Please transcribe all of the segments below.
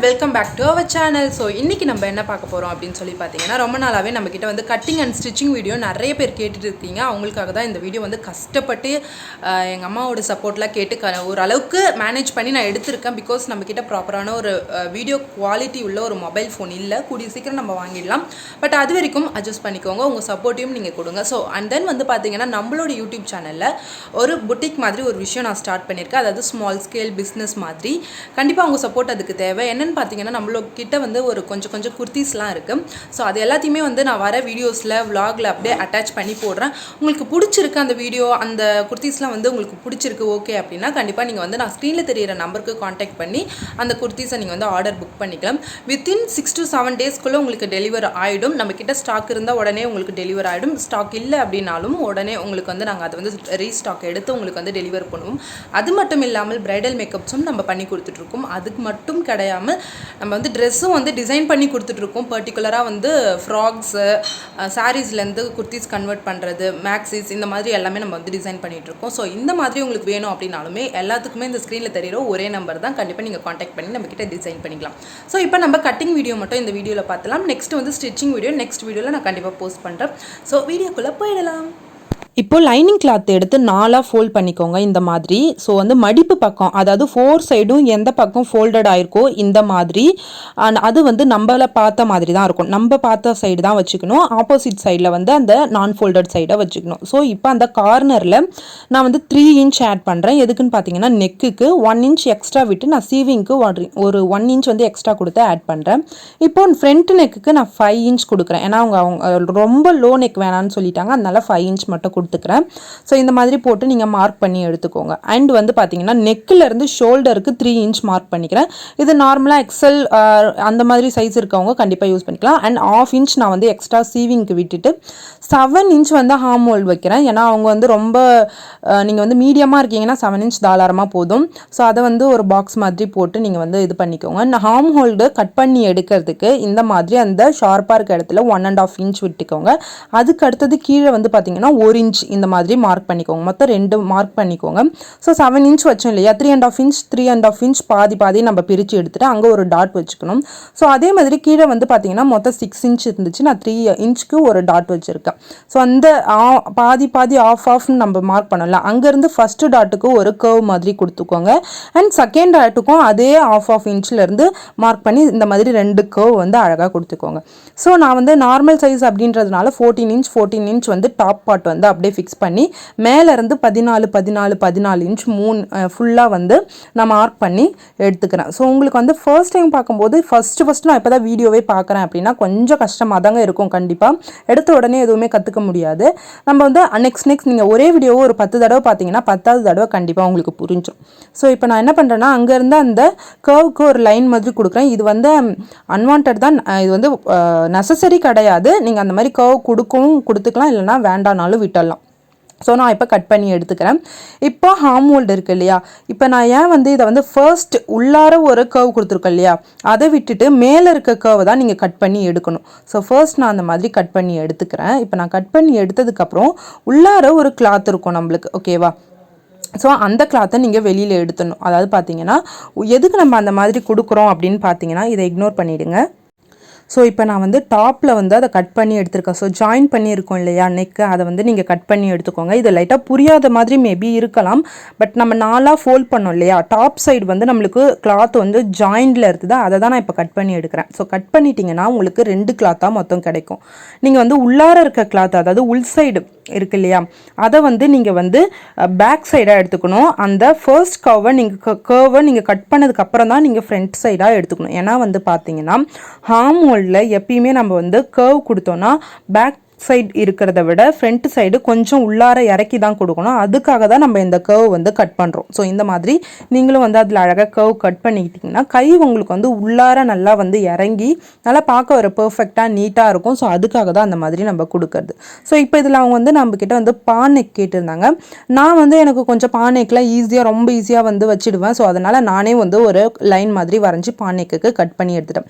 Welcome back to our channel. So இன்றைக்கி நம்ம என்ன பார்க்க போகிறோம் அப்படின்னு சொல்லி பார்த்தீங்கன்னா, ரொம்ப நாளாகவே நம்மக்கிட்ட வந்து கட்டிங் அண்ட் ஸ்டிச்சிங் வீடியோ நிறைய பேர் கேட்டுட்டு இருக்கீங்க. அவங்களுக்காக தான் இந்த வீடியோ வந்து கஷ்டப்பட்டு எங்கள் அம்மாவோட சப்போர்ட்லாம் கேட்டு ஓரளவுக்கு மேனேஜ் பண்ணி நான் எடுத்திருக்கேன். பிகாஸ் நம்மக்கிட்ட ப்ராப்பரான ஒரு வீடியோ குவாலிட்டி உள்ள ஒரு மொபைல் ஃபோன் இல்லை. கூடிய சீக்கிரம் நம்ம வாங்கிடலாம். பட் அது வரைக்கும் அட்ஜஸ்ட் பண்ணிக்கோங்க. உங்கள் சப்போர்ட்டையும் நீங்கள் கொடுங்க. ஸோ அண்ட் தென் வந்து பார்த்தீங்கன்னா, நம்மளோட யூடியூப் சேனலில் ஒரு புட்டிக் மாதிரி ஒரு விஷயம் நான் ஸ்டார்ட் பண்ணியிருக்கேன். அதாவது ஸ்மால் ஸ்கேல் பிஸ்னஸ் மாதிரி. கண்டிப்பாக உங்கள் சப்போர்ட் அதுக்கு தேவை. என்னென்னு பார்த்தீங்கன்னா, நம்மளோக்கிட்ட வந்து ஒரு கொஞ்சம் குர்த்திஸ்லாம் இருக்குது. ஸோ அது எல்லாத்தையுமே வந்து நான் வர வீடியோஸில் விலாகில் அப்படியே அட்டாச் பண்ணி போடுறேன். உங்களுக்கு பிடிச்சிருக்கு அந்த வீடியோ, அந்த குர்த்திஸ்லாம் வந்து உங்களுக்கு பிடிச்சிருக்கு ஓகே அப்படின்னா கண்டிப்பாக நீங்கள் வந்து நான் ஸ்க்ரீனில் தெரியிற நம்பருக்கு காண்டாக்ட் பண்ணி அந்த குர்த்திஸை நீங்கள் வந்து ஆர்டர் புக் பண்ணிக்கலாம். வித்தின் 6 to 7 டேஸ்க்குள்ளே உங்களுக்கு டெலிவர் ஆகிடும். நம்மக்கிட்ட ஸ்டாக் இருந்தால் உடனே உங்களுக்கு டெலிவர் ஆகிடும். ஸ்டாக் இல்லை அப்படின்னாலும் உடனே உங்களுக்கு வந்து நாங்கள் அதை வந்து ரீஸ்டாக் எடுத்து உங்களுக்கு வந்து டெலிவர் பண்ணுவோம். அது மட்டும் இல்லாமல் பிரைடல் மேக்கப்ஸும் நம்ம பண்ணி கொடுத்துட்ருக்கோம். அதுக்கு மட்டும் கிடையாமல் நம்ம வந்து ட்ரெஸ்ஸும் வந்து டிசைன் பண்ணி கொடுத்துட்ருக்கோம். பர்டிகுலராக வந்து ஃப்ராக்ஸு, சாரீஸ்லேருந்து குர்த்திஸ் கன்வெர்ட் பண்ணுறது, மேக்ஸிஸ், இந்த மாதிரி எல்லாமே நம்ம வந்து டிசைன் பண்ணிகிட்ருக்கோம். ஸோ இந்த மாதிரி உங்களுக்கு வேணும் அப்படின்னாலுமே எல்லாத்துக்குமே இந்த ஸ்க்ரீனில் தெரிகிற ஒரே நம்பர் தான். கண்டிப்பாக நீங்கள் காண்டாக்ட் பண்ணி நம்மக்கிட்ட டிசைன் பண்ணிக்கலாம். ஸோ இப்போ நம்ம கட்டிங் வீடியோ மட்டும் இந்த வீடியோவில் பார்த்தலாம். நெக்ஸ்ட் வந்து ஸ்டிச்சிங் வீடியோ நெக்ஸ்ட் வீடியோவில் நான் கண்டிப்பாக போஸ்ட் பண்ணுறேன். ஸோ வீடியோக்குள்ளே போயிடலாம். இப்போ லைனிங் கிளாத் எடுத்து 4ஆக ஃபோல்ட் பண்ணிக்கோங்க இந்த மாதிரி. ஸோ வந்து மடிப்பு பக்கம், அதாவது 4 சைடும் எந்த பக்கம் ஃபோல்டட் ஆயிருக்கோ இந்த மாதிரி, அது வந்து நம்மள பார்த்த மாதிரி தான் இருக்கும். நம்ம பார்த்த சைடு தான் வச்சுக்கணும். ஆப்போசிட் சைடில் வந்து அந்த நான் ஃபோல்டட் சைடை வச்சுக்கணும். ஸோ இப்போ அந்த கார்னரில் நான் வந்து 3 இன்ச் ஆட் பண்ணுறேன். எதுக்குன்னு பார்த்தீங்கன்னா, நெக்குக்கு 1 இன்ச் எக்ஸ்ட்ரா விட்டு நான் சீவிங்க்கு ஒரு 1 இன்ச் வந்து எக்ஸ்ட்ரா கொடுத்து ஆட் பண்ணுறேன். இப்போ ஃப்ரண்ட் நெக்குக்கு நான் 5 இன்ச் கொடுக்குறேன். ஏன்னா அவங்க ரொம்ப லோ நெக் வேணான்னு சொல்லிட்டாங்க. அதனால 5 இன்ச் மட்டும் கொடுத்துக்கிறேன். ஸோ இந்த மாதிரி போட்டு நீங்கள் மார்க் பண்ணி எடுத்துக்கோங்க. அண்ட் வந்து பார்த்தீங்கன்னா, நெக்கிலேருந்து ஷோல்டருக்கு 3 இன்ச் மார்க் பண்ணிக்கிறேன். இது நார்மலாக எக்ஸல் அந்த மாதிரி சைஸ் இருக்கவங்க கண்டிப்பாக யூஸ் பண்ணிக்கலாம். அண்ட் 1/2 இன்ச் நான் வந்து எக்ஸ்ட்ரா சீவிங்க்கு விட்டுட்டு 7 இன்ச் வந்து ஹார்ம் ஹோல்டு வைக்கிறேன். ஏன்னா அவங்க வந்து ரொம்ப நீங்கள் வந்து மீடியமாக இருக்கீங்கன்னா 7 இன்ச் தாராளமாக போதும். ஸோ அதை வந்து ஒரு பாக்ஸ் மாதிரி போட்டு நீங்கள் வந்து இது பண்ணிக்கோங்க. நான் ஹார்ம் ஹோல்டு கட் பண்ணி எடுக்கிறதுக்கு இந்த மாதிரி அந்த ஷார்ப்பாக இருக்க இடத்துல 1.5 இன்ச் விட்டுக்கோங்க. அதுக்கு அடுத்தது கீழே வந்து பார்த்தீங்கன்னா 1 இன்ச் இந்த மாதிரி மார்க் பண்ணிக்கோங்க. மொத்தம் 2 மார்க் பண்ணிக்கோங்க. ஸோ 7 இன்ச் வச்சோம் இல்லையா, 3.5 இன்ச் பாதி நம்ம பிரித்து எடுத்துகிட்டு அங்கே ஒரு டாட் வச்சுக்கணும். ஸோ அதே மாதிரி கீழே வந்து பார்த்தீங்கன்னா மொத்தம் 6 இன்ச் இருந்துச்சு. நான் 3 இன்ச்சுக்கு ஒரு டாட் வச்சுருக்கேன். ஸோ அந்த பாதி ஆஃப் நம்ம மார்க் பண்ணலாம். அங்கேருந்து ஃபஸ்ட்டு டாட்டுக்கு ஒரு கர்வ் மாதிரி கொடுத்துக்கோங்க. அண்ட் செகண்ட் டாட்டுக்கும் அதே ஆஃப் இன்ச்லேருந்து மார்க் பண்ணி இந்த மாதிரி 2 கர்வ் வந்து அழகாக கொடுத்துக்கோங்க. ஸோ நான் வந்து நார்மல் சைஸ் அப்படின்றதுனால 14 இன்ச் வந்து டாப் பார்ட் வந்து அப்படியே ஃபிக்ஸ் பண்ணி மேலேருந்து 14 இன்ச் 3 ஃபுல்லாக வந்து நான் மார்க் பண்ணி எடுத்துக்கிறேன். ஸோ உங்களுக்கு வந்து ஃபர்ஸ்ட் டைம் பார்க்கும்போது ஃபஸ்ட்டு நான் இப்போ தான் வீடியோவே பார்க்குறேன் அப்படின்னா கொஞ்சம் கஷ்டமாக தாங்க இருக்கும். கண்டிப்பாக எடுத்த உடனே எதுவுமே கற்றுக்க முடியாது. நம்ம வந்து நெக்ஸ்ட் நீங்கள் ஒரே வீடியோவை ஒரு 10 தடவை பார்த்தீங்கன்னா 10வது தடவை கண்டிப்பாக உங்களுக்கு புரிஞ்சிடும். ஸோ இப்போ நான் என்ன பண்ணுறேன்னா, அங்கேருந்து அந்த கர்வுக்கு ஒரு லைன் மாதிரி கொடுக்குறேன். இது வந்து அன்வான்ட் தான், இது வந்து நெசசரி கிடையாது. நீங்கள் அந்த மாதிரி கர்வ் கொடுத்துக்கலாம், இல்லைனா வேண்டானாலும் விட்டுடலாம். ஸோ நான் இப்போ கட் பண்ணி எடுத்துக்கிறேன். இப்போ ஹார்ம் ஹோல்டு இருக்குது இல்லையா, இப்போ நான் ஏன் வந்து இதை வந்து ஃபர்ஸ்ட் உள்ளார ஒரு கர்வ் கொடுத்துருக்கேன் இல்லையா, அதை விட்டுட்டு மேலே இருக்க கர்வை தான் நீங்கள் கட் பண்ணி எடுக்கணும். ஸோ ஃபர்ஸ்ட் நான் அந்த மாதிரி கட் பண்ணி எடுத்துக்கிறேன். இப்போ நான் கட் பண்ணி எடுத்ததுக்கப்புறம் உள்ளார ஒரு கிளாத் இருக்கும் நம்மளுக்கு, ஓகேவா. ஸோ அந்த கிளாத்தை நீங்கள் வெளியில் எடுத்துடணும். அதாவது பார்த்தீங்கன்னா, எதுக்கு நம்ம அந்த மாதிரி கொடுக்குறோம் அப்படின்னு பார்த்தீங்கன்னா, இதை இக்னோர் பண்ணிவிடுங்க. ஸோ இப்போ நான் வந்து டாப்பில் வந்து அதை கட் பண்ணி எடுத்துருக்கேன். ஸோ ஜாயின் பண்ணியிருக்கோம் இல்லையா நெக்கு, அதை வந்து நீங்கள் கட் பண்ணி எடுத்துக்கோங்க. இது லைட்டாக புரியாத மாதிரி மேபி இருக்கலாம். பட் நம்ம 4ஆக ஃபோல்ட் பண்ணோம் இல்லையா, டாப் சைடு வந்து நம்மளுக்கு கிளாத் வந்து ஜாயிண்டில் இருக்குது. அதை தான் நான் இப்போ கட் பண்ணி எடுக்கிறேன். ஸோ கட் பண்ணிட்டீங்கன்னா உங்களுக்கு 2 கிளாத்தாக மொத்தம் கிடைக்கும். நீங்கள் வந்து உள்ளார இருக்க கிளாத், அதாவது உள் சைடு இருக்கு இல்லையா, அதை வந்து நீங்கள் வந்து பேக் சைடாக எடுத்துக்கணும். அந்த ஃபர்ஸ்ட் கர்வை நீங்கள் கட் பண்ணதுக்கு அப்புறம் தான் நீங்கள் ஃப்ரண்ட் சைடாக எடுத்துக்கணும். ஏன்னா வந்து பார்த்தீங்கன்னா, ஹார்ம் ஹோல்டில் எப்பயுமே நம்ம வந்து கர்வ் கொடுத்தோன்னா பேக் சைடு இருக்கிறத விட ஃப்ரண்ட் சைடு கொஞ்சம் உள்ளார இறக்கி தான் கொடுக்கணும். அதுக்காக தான் நம்ம இந்த கர்வ் வந்து கட் பண்ணுறோம். ஸோ இந்த மாதிரி நீங்களும் வந்து அதில் அழகாக கர்வ் கட் பண்ணிக்கிட்டிங்கன்னா கை உங்களுக்கு வந்து உள்ளார நல்லா வந்து இறங்கி நல்லா பார்க்க ஒரு பர்ஃபெக்டாக நீட்டாக இருக்கும். ஸோ அதுக்காக தான் அந்த மாதிரி நம்ம கொடுக்கறது. ஸோ இப்போ இதில் அவங்க வந்து நம்மக்கிட்ட வந்து பானெக் கேட்டிருந்தாங்க. நான் வந்து எனக்கு கொஞ்சம் பானெக்லாம் ரொம்ப ஈஸியாக வந்து வச்சுடுவேன். ஸோ அதனால் நானே வந்து ஒரு லைன் மாதிரி வரைஞ்சி பானெக்குக்கு கட் பண்ணி எடுத்துட்டேன்.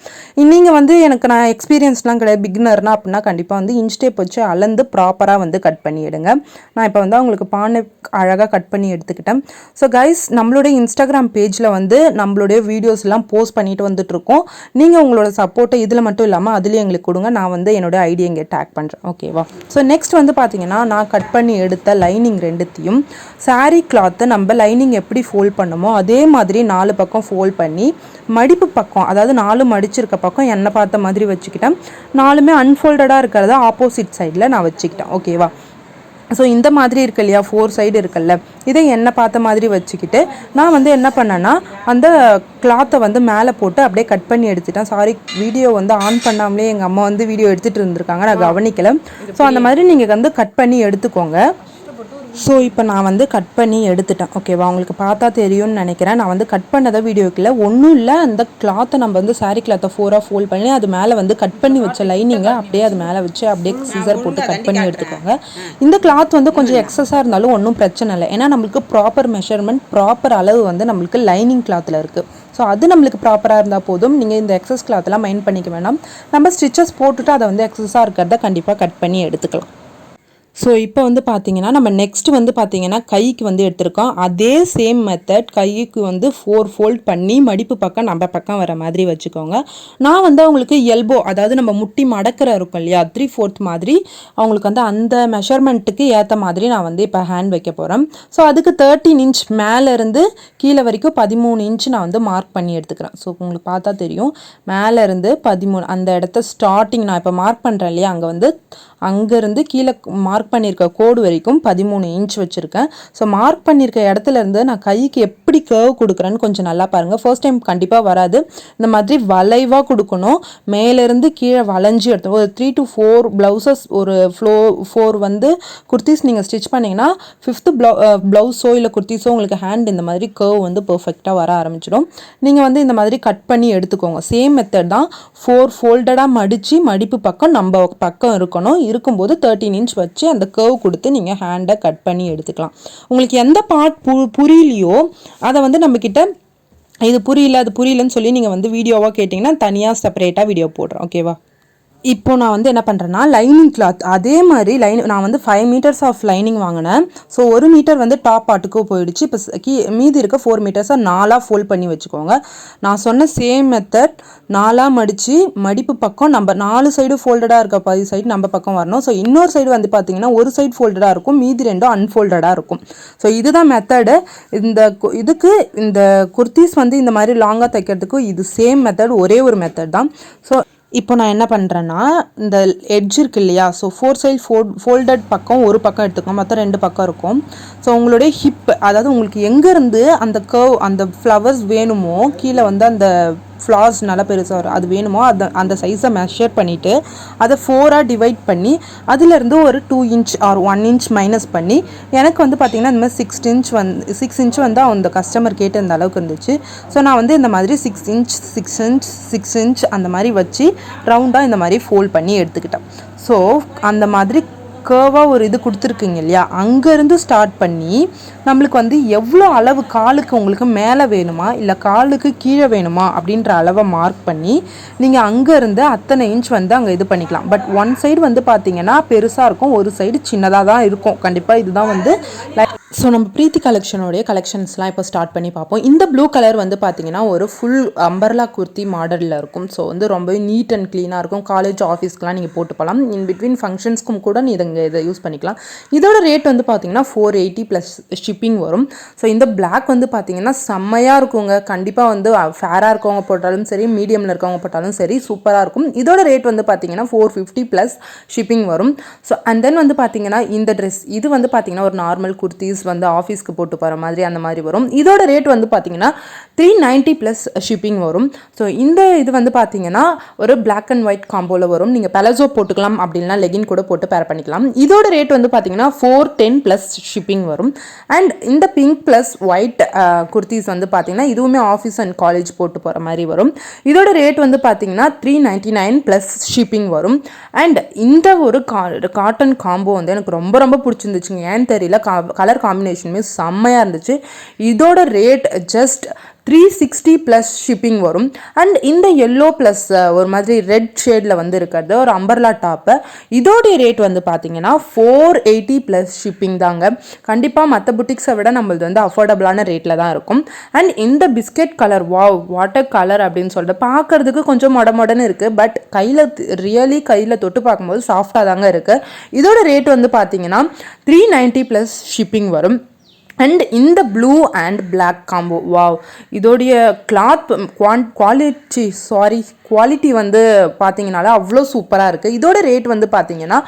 நீங்கள் வந்து நான் எக்ஸ்பீரியன்ஸ்லாம் கிடையாது, பிகினர்னா அப்படின்னா கண்டிப்பாக வந்து இன்ச் டேப் டேப் வச்சு அளந்து ப்ராப்பராக வந்து கட் பண்ணி எடுங்க. நான் இப்போ வந்து உங்களுக்கு பானை அழகாக கட் பண்ணி எடுத்துக்கிட்டேன். ஸோ கைஸ், நம்மளுடைய இன்ஸ்டாகிராம் பேஜில் வந்து நம்மளுடைய வீடியோஸ்லாம் போஸ்ட் பண்ணிட்டு வந்துட்டுருக்கோம். நீங்கள் உங்களோட சப்போர்ட்டை இதில் மட்டும் இல்லாமல் அதுலேயும் எங்களுக்கு கொடுங்க. நான் வந்து என்னோடய ஐடியா இங்கே டேக் பண்ணுறேன். ஓகேவா? ஸோ நெக்ஸ்ட் வந்து பார்த்தீங்கன்னா நான் கட் பண்ணி எடுத்த லைனிங் ரெண்டுத்தையும் சாரீ கிளாத்தை நம்ம லைனிங் எப்படி ஃபோல்ட் பண்ணுமோ அதே மாதிரி 4 பக்கம் ஃபோல்ட் பண்ணி மடிப்பு பக்கம், அதாவது 4 மடிச்சிருக்க பக்கம் என்னை பார்த்த மாதிரி வச்சுக்கிட்டேன். 4மே அன்ஃபோல்டடாக இருக்கிறத ஆப்போசிட் சைடில் நான் வச்சுக்கிட்டேன். ஓகேவா? ஸோ இந்த மாதிரி இருக்கு இல்லையா, 4 சைடு இருக்குல்ல, இதை என்னை பார்த்த மாதிரி வச்சுக்கிட்டு நான் வந்து என்ன பண்ணேன்னா அந்த கிளாத்தை வந்து மேலே போட்டு அப்படியே கட் பண்ணி எடுத்துட்டேன். சாரி, வீடியோ வந்து ஆன் பண்ணாமலே எங்கள் அம்மா வந்து வீடியோ எடுத்துகிட்டு இருந்திருக்காங்க, நான் கவனிக்கலை. ஸோ அந்த மாதிரி நீங்கள் வந்து கட் பண்ணி எடுத்துக்கோங்க. ஸோ இப்போ நான் வந்து கட் பண்ணி எடுத்துட்டேன். ஓகேவா? உங்களுக்கு பார்த்தா தெரியும்னு நினைக்கிறேன். நான் வந்து கட் பண்ணதை வீடியோக்கில் ஒன்றும் இல்லை, அந்த கிளாத்தை நம்ம வந்து சாரீ கிளாத்தை 4ஆக ஃபோல்ட் பண்ணி அது மேலே வந்து கட் பண்ணி வச்ச லைனிங்கை அப்படியே அது மேலே வச்சு அப்படியே சிசர் போட்டு கட் பண்ணி எடுத்துக்கோங்க. இந்த கிளாத் வந்து கொஞ்சம் எக்ஸஸாக இருந்தாலும் ஒன்றும் பிரச்சனை இல்லை. ஏன்னா நம்மளுக்கு ப்ராப்பர் மெஷர்மெண்ட், ப்ராப்பர் அளவு வந்து நம்மளுக்கு லைனிங் கிளாத்தில் இருக்குது. ஸோ அது நம்மளுக்கு ப்ராப்பராக இருந்தால் போதும். நீங்கள் இந்த எக்ஸஸ் கிளாத்லாம் மைண்ட் பண்ணிக்க வேண்டாம். நம்ம ஸ்டிச்சஸ் போட்டுட்டு அதை வந்து எக்ஸஸாக இருக்கிறத கண்டிப்பாக கட் பண்ணி எடுத்துக்கலாம். ஸோ இப்போ வந்து பார்த்தீங்கன்னா நம்ம நெக்ஸ்ட் வந்து பார்த்தீங்கன்னா கைக்கு வந்து எடுத்திருக்கோம். அதே சேம் மெத்தட் கைக்கு வந்து 4 ஃபோல்ட் பண்ணி மடிப்பு பக்கம் நம்ம பக்கம் வர மாதிரி வச்சுக்கோங்க. நான் வந்து அவங்களுக்கு எல்போ, அதாவது நம்ம முட்டி மடக்கிற இருக்கும் இல்லையா, 3/4 மாதிரி அவங்களுக்கு வந்து அந்த மெஷர்மெண்ட்டுக்கு ஏற்ற மாதிரி நான் வந்து இப்போ ஹேண்ட் வைக்க போகிறேன். ஸோ அதுக்கு 13 இன்ச் மேலேருந்து கீழே வரைக்கும் 13 இன்ச் நான் வந்து மார்க் பண்ணி எடுத்துக்கிறேன். ஸோ உங்களுக்கு பார்த்தா தெரியும், மேலேருந்து 13 அந்த இடத்த ஸ்டார்டிங் நான் இப்போ மார்க் பண்ணுறேன் இல்லையா, அங்கே வந்து அங்கேருந்து கீழே மார்க் பண்ணியிருக்க கோடு வரைக்கும் 13 இன்ச் வச்சுருக்கேன். ஸோ மார்க் பண்ணியிருக்க இடத்துல இருந்து நான் கைக்கு எப்படி கர்வ் கொடுக்குறேன்னு கொஞ்சம் நல்லா பாருங்கள். ஃபர்ஸ்ட் டைம் கண்டிப்பாக வராது. இந்த மாதிரி வளைவாக கொடுக்கணும். மேலேருந்து கீழே வளைஞ்சி எடுத்து ஒரு 3 to 4 ப்ளவுசஸ், ஒரு 4 வந்து குர்த்திஸ் நீங்கள் ஸ்டிச் பண்ணிங்கன்னா 5th ப்ளவுஸோ இல்லை குர்த்திஸோ உங்களுக்கு ஹேண்ட் இந்த மாதிரி கர்வ் வந்து பர்ஃபெக்டாக வர ஆரம்பிச்சிடும். நீங்கள் வந்து இந்த மாதிரி கட் பண்ணி எடுத்துக்கோங்க. சேம் மெத்தட் தான். 4 ஃபோல்டடாக மடித்து மடிப்பு பக்கம் நம்ம பக்கம் இருக்கணும். இருக்கும்போது 13 இன்ச் வச்சு அந்த கர்வ் கொடுத்து நீங்கள் ஹேண்டை கட் பண்ணி எடுத்துக்கலாம். உங்களுக்கு எந்த பார்ட் புரியலையோ அதை வந்து நம்மக்கிட்ட இது புரியல அது புரியலன்னு சொல்லி நீங்கள் வந்து வீடியோவாக கேட்டிங்கன்னா தனியாக செப்பரேட்டாக வீடியோ போடுறேன். ஓகேவா? இப்போ நான் வந்து என்ன பண்ணுறேன்னா லைனிங் கிளாத் அதே மாதிரி நான் வந்து 5 மீட்டர்ஸ் ஆஃப் லைனிங் வாங்கினேன். ஸோ 1 மீட்டர் வந்து டாப் பார்ட்டுக்கு போயிடுச்சு. இப்போ மீதி இருக்க 4 மீட்டர்ஸை 4ஆக ஃபோல்ட் பண்ணி வச்சுக்கோங்க. நான் சொன்ன சேம் மெத்தட் 4ஆக மடித்து மடிப்பு பக்கம் நம்ம 4 சைடு ஃபோல்டடாக இருக்க 10 சைடு நம்ம பக்கம் வரணும். ஸோ இன்னொரு சைடு வந்து பார்த்தீங்கன்னா ஒரு சைடு ஃபோல்டடாக இருக்கும், மீதி 2 அன்ஃபோல்டடாக இருக்கும். ஸோ இதுதான் மெத்தடு. இந்த குர்த்திஸ் வந்து இந்த மாதிரி லாங்காக தைக்கிறதுக்கு இது சேம் மெத்தட், ஒரே ஒரு மெத்தட் தான். ஸோ இப்போ நான் என்ன பண்ணுறேன்னா இந்த எட்ஜ் இருக்கு இல்லையா, ஸோ 4 சைடு ஃபோல்டட் பக்கம் ஒரு பக்கம் எடுத்துக்கோங்க, மொத்தம் 2 பக்கம் இருக்கும். ஸோ உங்களுடைய ஹிப், அதாவது உங்களுக்கு எங்கேருந்து அந்த கர்வ் அந்த ஃப்ளவர்ஸ் வேணுமோ, கீழே வந்து அந்த ஃப்ளார்ஸ் நல்லா பெருசாக வரும் அது வேணுமோ அந்த சைஸை மெஷர் பண்ணிவிட்டு அதை 4ஆக டிவைட் பண்ணி அதிலேருந்து ஒரு 2 இன்ச் ஆர் 1 இன்ச் மைனஸ் பண்ணி எனக்கு வந்து பார்த்திங்கன்னா இந்த மாதிரி 6 இன்ச் வந்து அந்த கஸ்டமர் கேட்டு அந்த அளவுக்கு இருந்துச்சு. ஸோ நான் வந்து இந்த மாதிரி 6 இன்ச் அந்த மாதிரி வச்சு ரவுண்டாக இந்த மாதிரி ஃபோல்ட் பண்ணி எடுத்துக்கிட்டேன். ஸோ அந்த மாதிரி கர்வாக ஒரு இது கொடுத்துருக்குங்க இல்லையா, அங்கேருந்து ஸ்டார்ட் பண்ணி நம்மளுக்கு வந்து எவ்வளோ அளவு காலுக்கு உங்களுக்கு மேலே வேணுமா இல்லை காலுக்கு கீழே வேணுமா அப்படின்ற அளவை மார்க் பண்ணி நீங்கள் அங்கேருந்து அத்தனை இன்ச் வந்து அங்கே இது பண்ணிக்கலாம். பட் 1 சைடு வந்து பார்த்தீங்கன்னா பெருசாக இருக்கும், ஒரு சைடு சின்னதாக தான் இருக்கும். கண்டிப்பாக இதுதான் வந்து ஸோ நம்ம பிரீத்தி கலெக்ஷனோடைய கலெக்ஷன்ஸ்லாம் இப்போ ஸ்டார்ட் பண்ணி பார்ப்போம். இந்த ப்ளூ கலர் வந்து பார்த்தீங்கன்னா ஒரு ஃபுல் அம்பர்லா குர்த்தி மாடலில் இருக்கும். ஸோ வந்து ரொம்பவே நீட் அண்ட் க்ளீனாக இருக்கும். காலேஜ் ஆஃபீஸ்க்குலாம் நீங்கள் போட்டு போகலாம். இன் பிட்வீன் ஃபங்க்ஷன்ஸ்க்கும் கூட இதை யூஸ் பண்ணிக்கலாம். இதோட ரேட் வந்து பார்த்தீங்கன்னா 480 ப்ளஸ் ஷிப்பிங் வரும். ஸோ இந்த பிளாக் வந்து பார்த்தீங்கன்னா செம்மையாக இருக்குங்க. கண்டிப்பாக வந்து ஃபேராக இருக்கவங்க போட்டாலும் சரி, மீடியமில் இருக்கவங்க போட்டாலும் சரி, சூப்பராக இருக்கும். இதோட ரேட் வந்து பார்த்தீங்கன்னா 450 ப்ளஸ் ஷிப்பிங் வரும். ஸோ அண்ட் தென் வந்து பார்த்தீங்கன்னா இந்த ட்ரெஸ் இது வந்து பார்த்தீங்கன்னா ஒரு நார்மல் குர்த்திஸ் வந்து ஆஃபீஸ்க்கு போட்டு போகிற மாதிரி அந்த மாதிரி வரும். இதோட ரேட் வந்து பார்த்தீங்கன்னா 390 ப்ளஸ் ஷிப்பிங் வரும். ஸோ இந்த இது வந்து பார்த்தீங்கன்னா ஒரு பிளாக் அண்ட் ஒயிட் காம்போவில் வரும். நீங்கள் பெலசோ போட்டுக்கலாம், அப்படின்னா லெகின் கூட போட்டு பேர் பண்ணிக்கலாம். இதோட ரேட் வந்து பார்த்தீங்கன்னா 410 ப்ளஸ் ஷிப்பிங் வரும். அண்ட் இந்த பிங்க் ப்ளஸ் ஒயிட் குர்த்திஸ் வந்து பார்த்தீங்கன்னா இதுவுமே ஆஃபீஸ் அண்ட் காலேஜ் போட்டு போகிற மாதிரி வரும். இதோட ரேட் வந்து பார்த்தீங்கன்னா 399 ப்ளஸ் ஷிப்பிங் வரும். அண்ட் இந்த ஒரு காட்டன் காம்போ வந்து எனக்கு ரொம்ப ரொம்ப பிடிச்சிருந்துச்சுங்க. ஏன்னு தெரியல, கலர் காம்பினேஷனுமே செம்மையாக இருந்துச்சு. இதோட ரேட் ஜஸ்ட் 360 ப்ளஸ் ஷிப்பிங் வரும். அண்ட் இந்த எல்லோ ப்ளஸ் ஒரு மாதிரி ரெட் ஷேடில் வந்து இருக்கிறது ஒரு அம்பர்லா டாப்பு. இதோடைய ரேட் வந்து பார்த்தீங்கன்னா 480 ப்ளஸ் ஷிப்பிங் தாங்க. கண்டிப்பாக மற்ற புட்டிக்ஸை விட நம்மளது வந்து அஃபோர்டபுளான ரேட்டில் தான் இருக்கும். அண்ட் இந்த பிஸ்கெட் கலர் வாட்டர் கலர் அப்படின்னு சொல்லிட்டு பார்க்கறதுக்கு கொஞ்சம் மொடன்னு இருக்குது. பட் கையில் தொட்டு பார்க்கும்போது சாஃப்டாக தாங்க இருக்குது. இதோட ரேட் வந்து பார்த்தீங்கன்னா 390 ப்ளஸ் ஷிப்பிங் வரும். அண்ட் இந்த ப்ளூ அண்ட் பிளாக் காம்போ இதோடைய கிளாத் குவாலிட்டி வந்து பார்த்தீங்கனால அவ்வளோ சூப்பராக இருக்குது. இதோட ரேட் வந்து பார்த்தீங்கன்னா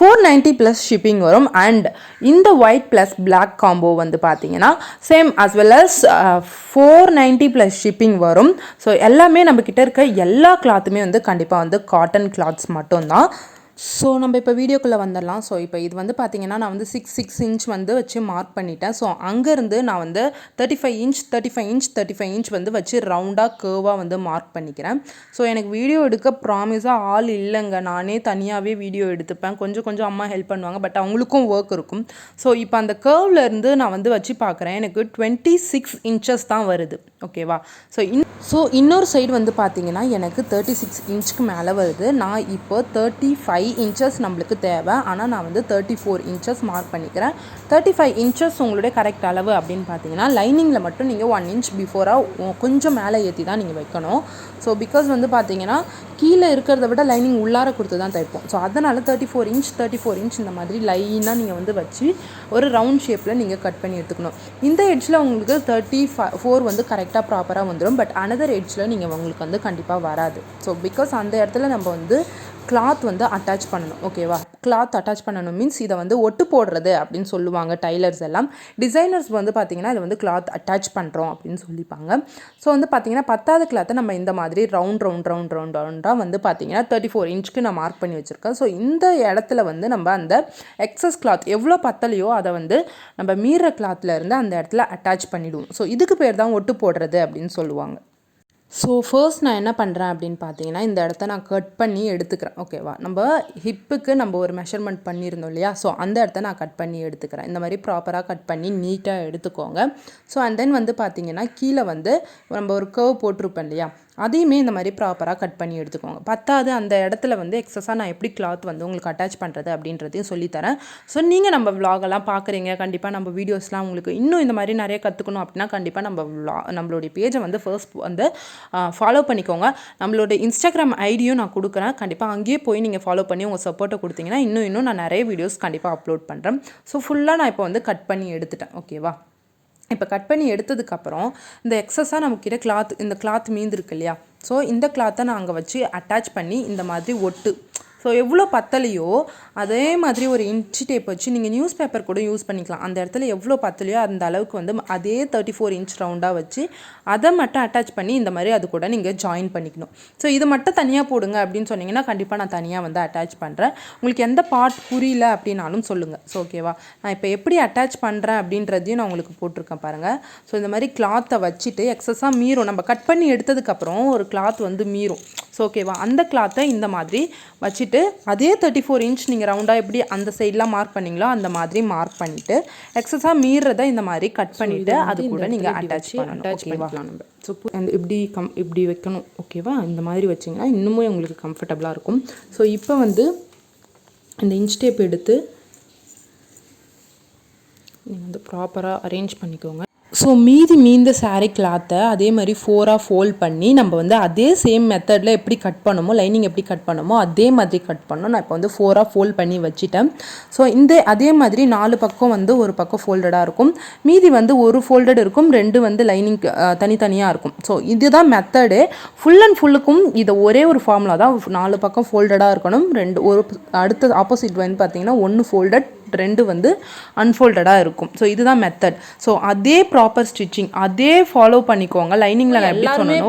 490 ப்ளஸ் ஷிப்பிங் வரும். அண்ட் இந்த ஒயிட் ப்ளஸ் பிளாக் காம்போ வந்து பார்த்தீங்கன்னா same as well as 490 plus shipping வரும். ஸோ எல்லாமே நம்மக்கிட்ட இருக்க எல்லா கிளாத்துமே வந்து கண்டிப்பாக வந்து காட்டன் கிளாத்ஸ் மட்டும்தான். ஸோ நம்ம இப்போ வீடியோக்குள்ளே வந்துடலாம். ஸோ இப்போ இது வந்து பார்த்தீங்கன்னா நான் வந்து 6 இன்ச் வந்து வச்சு மார்க் பண்ணிட்டேன். ஸோ அங்கேருந்து நான் வந்து 35 இன்ச் வந்து வச்சு ரவுண்டாக கேர்வாக வந்து மார்க் பண்ணிக்கிறேன். ஸோ எனக்கு வீடியோ எடுக்க ப்ராமிஸாக ஆள் இல்லைங்க. நானே தனியாகவே வீடியோ எடுத்துப்பேன். கொஞ்சம் அம்மா ஹெல்ப் பண்ணுவாங்க. பட் அவங்களுக்கும் ஒர்க் இருக்கும். ஸோ இப்போ அந்த கேர்வ்லேருந்து நான் வந்து வச்சு பார்க்குறேன். எனக்கு 26 இன்ச்சஸ் தான் வருது. ஓகேவா? ஸோ இன்னொரு சைடு வந்து பார்த்தீங்கன்னா எனக்கு 36 இன்ச்சுக்கு மேலே வருது. நான் இப்போ 35 இன்ச்சஸ் நம்மளுக்கு தேவை. ஆனால் நான் வந்து 34 இன்ச்சஸ் மார்க் பண்ணிக்கிறேன். 35 இன்ச்சஸ் உங்களுடைய கரெக்ட் அளவு அப்படின்னு பார்த்தீங்கன்னா லைனிங்கில் மட்டும் நீங்கள் 1 இன்ச் பிஃபோராக கொஞ்சம் மேலே ஏற்றி தான் நீங்கள் வைக்கணும். ஸோ பிகாஸ் வந்து பார்த்தீங்கன்னா கீழே இருக்கிறத விட லைனிங் உள்ளார கொடுத்து தான் தைப்போம். ஸோ அதனால் 34 இன்ச் இந்த மாதிரி லைனாக நீங்கள் வந்து வச்சு ஒரு ரவுண்ட் ஷேப்பில் நீங்கள் கட் பண்ணி எடுத்துக்கணும். இந்த எட்ஜில் உங்களுக்கு 34 வந்து கரெக்டாக ப்ராப்பராக வந்துடும். பட் அனதர் எட்ஜில் நீங்கள் உங்களுக்கு வந்து கண்டிப்பாக வராது. ஸோ பிகாஸ் அந்த இடத்துல நம்ம வந்து கிளாத் வந்து அட்டாச் பண்ணணும். ஓகேவா? கிளாத் அட்டாச் பண்ணணும் மீன்ஸ் இதை வந்து ஒட்டு போடுறது அப்படின்னு சொல்லுவாங்க டைலர்ஸ் எல்லாம். டிசைனர்ஸ் வந்து பார்த்திங்கன்னா இதை வந்து கிளாத் அட்டாச் பண்ணுறோம் அப்படின்னு சொல்லிப்பாங்க. ஸோ வந்து பார்த்திங்கன்னா 10வது கிளாத்தை நம்ம இந்த மாதிரி ரவுண்டாக வந்து பார்த்திங்கன்னா 34 இன்ச்சுக்கு நான் மார்க் பண்ணி வச்சுருக்கேன். ஸோ இந்த இடத்துல வந்து நம்ம அந்த எக்ஸஸ் கிளாத் எவ்வளோ பத்தலையோ அதை வந்து நம்ம மீற கிளாத்தில் இருந்து அந்த இடத்துல அட்டாச் பண்ணிவிடுவோம். ஸோ இதுக்கு பேர் தான் ஒட்டு போடுறது அப்படின்னு சொல்லுவாங்க. ஸோ ஃபர்ஸ்ட் நான் என்ன பண்ணுறேன் அப்படின்னு பார்த்தீங்கன்னா இந்த இடத்த நான் கட் பண்ணி எடுத்துக்கிறேன். ஓகேவா? நம்ம ஹிப்புக்கு நம்ம ஒரு மெஷர்மெண்ட் பண்ணியிருந்தோம் இல்லையா? ஸோ அந்த இடத்த நான் கட் பண்ணி எடுத்துக்கிறேன். இந்த மாதிரி ப்ராப்பராக கட் பண்ணி நீட்டாக எடுத்துக்கோங்க. ஸோ அண்ட் தென் வந்து பார்த்தீங்கன்னா கீழே வந்து நம்ம ஒரு கர்வ் போட்டிருப்பேன் இல்லையா? அதையுமே இந்த மாதிரி ப்ராப்பராக கட் பண்ணி எடுத்துக்கோங்க. பத்தாவது அந்த இடத்துல வந்து எக்ஸஸாக நான் எப்படி கிளாத் வந்து உங்களுக்கு அட்டாச் பண்ணுறது அப்படின்றதையும் சொல்லித்தரேன். ஸோ நீங்கள் நம்ம விலாகெல்லாம் பார்க்குறீங்க. கண்டிப்பாக நம்ம வீடியோஸ்லாம் உங்களுக்கு இன்னும் இந்த மாதிரி நிறைய கற்றுக்கணும் அப்படின்னா கண்டிப்பாக நம்மளுடைய பேஜை வந்து ஃபர்ஸ்ட் வந்து ஃபாலோ பண்ணிக்கோங்க. நம்மளோட இன்ஸ்டாகிராம் ஐடியும் நான் கொடுக்குறேன். கண்டிப்பாக அங்கேயே போய் நீங்கள் ஃபாலோ பண்ணி உங்கள் சப்போர்ட்டை கொடுத்தீங்கன்னா இன்னும் நான் நிறைய வீடியோஸ் கண்டிப்பாக அப்லோட் பண்ணுறேன். ஸோ ஃபுல்லாக நான் இப்போ வந்து கட் பண்ணி எடுத்துட்டேன். ஓகேவா? இப்போ கட் பண்ணி எடுத்ததுக்கப்புறம் இந்த எக்ஸஸாக நம்மக்கிட்ட இந்த கிளாத் மீந்திருக்கு இல்லையா? ஸோ இந்த கிளாத்தை நான் அங்கே வச்சு அட்டாச் பண்ணி இந்த மாதிரி ஒட்டு ஸோ எவ்வளோ பத்தலையோ அதே மாதிரி ஒரு இன்ச்சு டேப் வச்சு நீங்கள் நியூஸ் பேப்பர் கூட யூஸ் பண்ணிக்கலாம். அந்த இடத்துல எவ்வளோ பத்தலையோ அந்த அளவுக்கு வந்து அதே 34 இன்ச் ரவுண்டாக வச்சு அதை மட்டும் அட்டாச் பண்ணி இந்த மாதிரி அது கூட நீங்கள் ஜாயின் பண்ணிக்கணும். ஸோ இது மட்டும் தனியாக போடுங்க அப்படின்னு சொன்னீங்கன்னா கண்டிப்பாக நான் தனியாக வந்து அட்டாச் பண்ணுறேன். உங்களுக்கு எந்த பார்ட் புரியல அப்படின்னாலும் சொல்லுங்கள். ஸோ ஓகேவா? நான் இப்போ எப்படி அட்டாச் பண்ணுறேன் அப்படின்றதையும் நான் உங்களுக்கு போட்டிருக்கேன் பாருங்கள். ஸோ இந்த மாதிரி கிளாத்தை வச்சுட்டு எக்ஸஸாக மீறும் நம்ம கட் பண்ணி எடுத்ததுக்கப்புறம் ஒரு கிளாத் வந்து மீறும். ஸோ ஓகேவா? அந்த கிளாத்தை இந்த மாதிரி வச்சுட்டு அதே 34 இன்ச் நீங்கள் ரவுண்டாக எப்படி அந்த சைட்லாம் மார்க் பண்ணிங்களோ அந்த மாதிரி மார்க் பண்ணிவிட்டு எக்ஸஸாக மீறதை இந்த மாதிரி கட் பண்ணிவிட்டு அது கூட நீங்கள் அட்டாச் பண்ணலாம். நம்ம ஸோ இப்படி வைக்கணும். ஓகேவா? இந்த மாதிரி வச்சிங்கன்னா இன்னுமே உங்களுக்கு கம்ஃபர்டபுளாக இருக்கும். ஸோ இப்போ வந்து இந்த இன்ச் டேப் எடுத்து நீங்கள் வந்து ப்ராப்பராக அரேஞ்ச் பண்ணிக்கோங்க. ஸோ மீந்த சாரீ கிளாத்தை அதே மாதிரி 4ஆக ஃபோல்ட் பண்ணி நம்ம வந்து அதே சேம் மெத்தடில் எப்படி கட் பண்ணமோ லைனிங் எப்படி கட் பண்ணமோ அதே மாதிரி கட் பண்ணோம். நான் இப்போ வந்து 4ஆக ஃபோல்ட் பண்ணி வச்சுட்டேன். ஸோ அதே மாதிரி 4 பக்கம் வந்து ஒரு பக்கம் ஃபோல்டடாக இருக்கும். மீதி வந்து ஒரு ஃபோல்டட் இருக்கும், 2 வந்து லைனிங் தனித்தனியாக இருக்கும். ஸோ இதுதான் மெத்தடு. ஃபுல் அண்ட் ஃபுல்லுக்கும் இதை ஒரே ஒரு ஃபார்முலா தான். 4 பக்கம் ஃபோல்டடாக இருக்கணும், ஒரு அடுத்த ஆப்போசிட் வந்து பார்த்தீங்கன்னா 1 ஃபோல்டட், 2 வந்து அன்ஃபோல்டடாக இருக்கும். ஸோ இதுதான் மெத்தட். ஸோ அதே ப்ராப்பர் ஸ்டிச்சிங் அதே ஃபாலோ பண்ணிக்கோங்க. லைனிங்கில் நான் எப்படி சொன்னோம்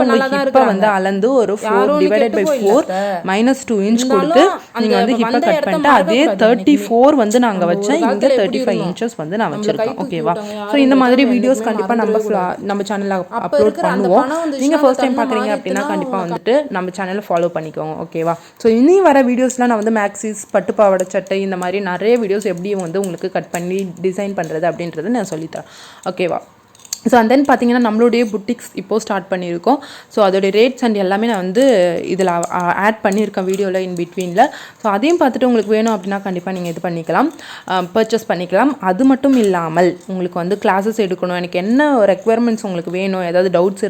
இப்போ வந்து அளந்து ஒரு 4 டிவைடட் பை 4 -2 இன்ச் கொடுத்து நீங்கள் வந்து ஹிப்பை கட் பண்ணிட்டு அதே 34 வந்து நாங்கள் வச்சேன். இங்கே 35 இன்ச்சஸ் வந்து நான் வச்சுருக்கேன். ஓகேவா? ஸோ இந்த மாதிரி வீடியோஸ் கண்டிப்பாக நம்ம சேனலில் அப்லோட் பண்ணுவோம். நீங்கள் ஃபர்ஸ்ட் டைம் பார்க்குறீங்க அப்படின்னா கண்டிப்பாக வந்துட்டு நம்ம சேனலை ஃபாலோ பண்ணிக்கோங்க. ஓகேவா? ஸோ இனி வர வீடியோஸ்லாம் நான் வந்து மேக்ஸிஸ், பட்டுப்பாவாடை சட்டை, இந்த மாதிரி நிறைய வீடியோஸ் எப்படி வந்து உங்களுக்கு கட் பண்ணி டிசைன் பண்ணுறது அப்படின்றது நான் சொல்லித்தரேன். ஓகேவா? ஸோ அண்ட் தென் பார்த்தீங்கன்னா நம்மளுடைய புட்டிக்ஸ் இப்போது ஸ்டார்ட் பண்ணியிருக்கோம். ஸோ அதோடைய ரேட்ஸ் அண்ட் எல்லாமே நான் வந்து இதில் ஆட் பண்ணியிருக்கேன் வீடியோவில் இன் பிட்வீனில். ஸோ அதையும் பார்த்துட்டு உங்களுக்கு வேணும் அப்படின்னா கண்டிப்பாக நீங்கள் இது பண்ணிக்கலாம், பர்ச்சேஸ் பண்ணிக்கலாம். அது மட்டும் இல்லாமல் உங்களுக்கு வந்து கிளாஸஸ் எடுக்கணும், எனக்கு என்ன ரெக்குயர்மெண்ட்ஸ் உங்களுக்கு வேணும், ஏதாவது டவுட்ஸ்